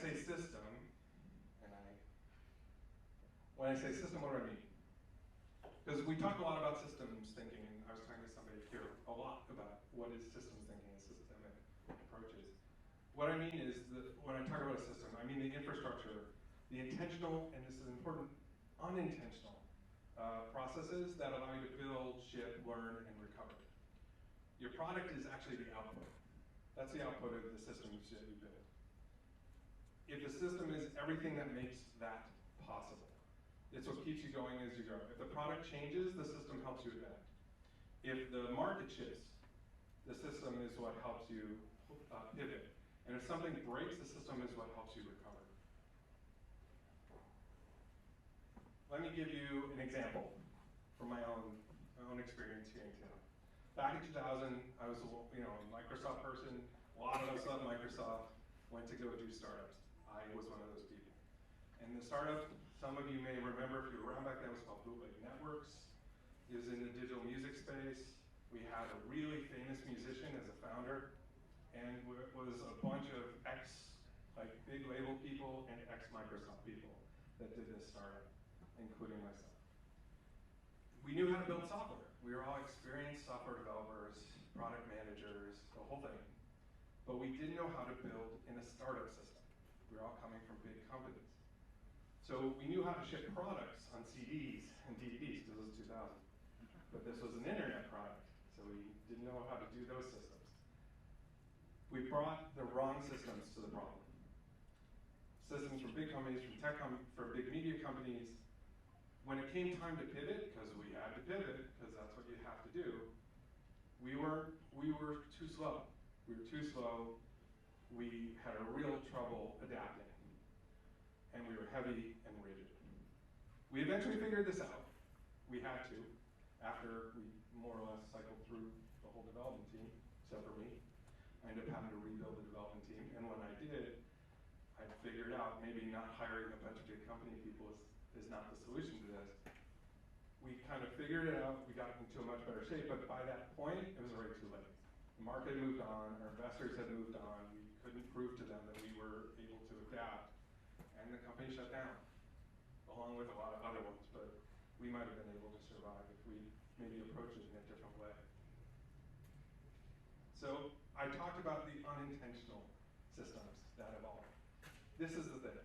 say system, when I say system, what do I mean? Because we talk a lot about systems thinking, and I was talking to somebody here a lot about what is systems thinking and systemic approaches. What I mean is that when I talk about a system, I mean the infrastructure, the intentional, and this is important, unintentional processes that allow you to build, ship, learn, and recover. Your product is actually the output. That's the output of the systems that you build. If the system is everything that makes that possible, it's what keeps you going as you go. If the product changes, the system helps you adapt. If the market shifts, the system is what helps you pivot. And if something breaks, the system is what helps you recover. Let me give you an example from my own experience here in town. Back in 2000, I was a Microsoft person. A lot of us love Microsoft. Went to go do startups. I was one of those people. And the startup, some of you may remember, if you were around back then, it was called Bootleg Networks. It was in the digital music space. We had a really famous musician as a founder, and it was a bunch of big label people and ex-Microsoft people that did this startup, including myself. We knew how to build software. We were all experienced software developers, product managers, the whole thing. But we didn't know how to build in a startup system. We were all coming from big companies. So we knew how to ship products on CDs and DVDs, because it was 2000. But this was an internet product, so we didn't know how to do those systems. We brought the wrong systems to the problem. Systems from big companies, from big media companies. When it came time to pivot, because we had to pivot, because that's what you have to do, we were too slow. We were too slow. We had a real trouble adapting. And we were heavy and rigid. We eventually figured this out. We had to, after we more or less cycled through the whole development team, except for me. I ended up having to rebuild the development team, and when I did, I figured out maybe not hiring a bunch of big company people is not the solution to this. We kind of figured it out, we got into a much better shape, but by that point, it was already too late. The market had moved on, our investors had moved on, we couldn't prove to them that we were able to adapt. And the company shut down, along with a lot of other ones, but we might have been able to survive if we maybe approached it in a different way. So I talked about the unintentional systems that evolve. This is the thing.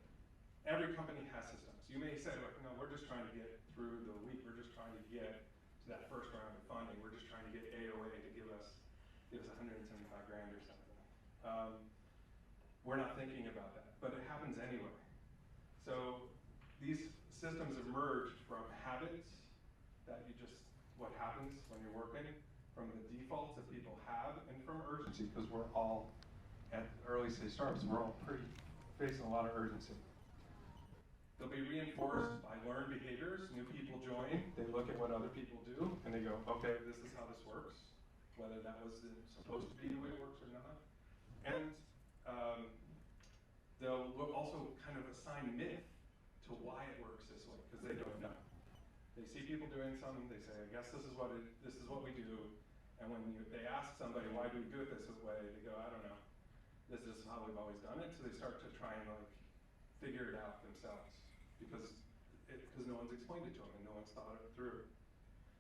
Every company has systems. You may say, look, no, we're just trying to get through the week. We're just trying to get to that first round of funding. We're just trying to get AOA to give us 175 grand or something. We're not thinking about that, but it happens anyway. So these systems emerge from habits that what happens when you're working, from the defaults that people have, and from urgency, because we're all, at early stage startups, we're all facing a lot of urgency. They'll be reinforced by learned behaviors. New people join, they look at what other people do, and they go, okay, this is how this works, whether that was supposed to be the way it works or not. And they'll also kind of assign myth to why it works this way, because they don't know. They see people doing something, they say, I guess this is what we do. And when they ask somebody, why do we do it this way, they go, I don't know. This is how we've always done it. So they start to try and figure it out themselves, because no one's explained it to them and no one's thought it through.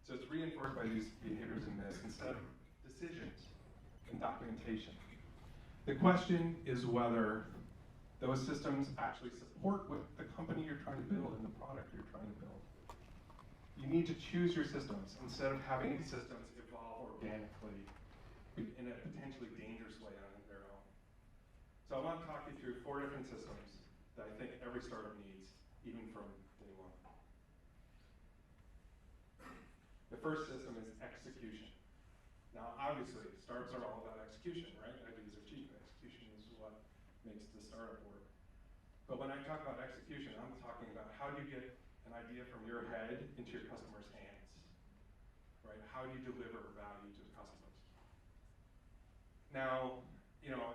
So it's reinforced by these behaviors and myths instead of decisions and documentation. The question is whether those systems actually support what the company you're trying to build and the product you're trying to build. You need to choose your systems instead of having these systems evolve organically in a potentially dangerous way on their own. So I want to talk you through 4 different systems that I think every startup needs, even from day one. The first system is execution. Now, obviously, startups are all about execution, right? Ideas are cheap. Execution is what makes the startup work. But when I talk about execution, I'm talking about how do you get an idea from your head into your customer's hands, right? How do you deliver value to the customers? Now,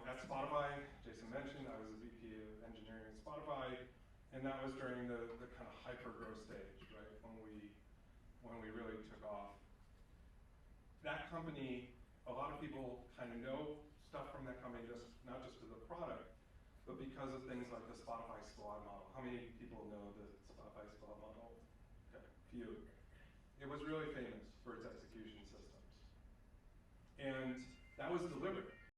at Spotify, Jason mentioned I was a VP of engineering at Spotify, and that was during the kind of hyper-growth stage, right? When we really took off. That company, a lot of people kind of know stuff from that company, not just for the product, but because because of things like the Spotify squad model. How many people know the Spotify squad model? Okay, few. It was really famous for its execution systems. And that was deliberate.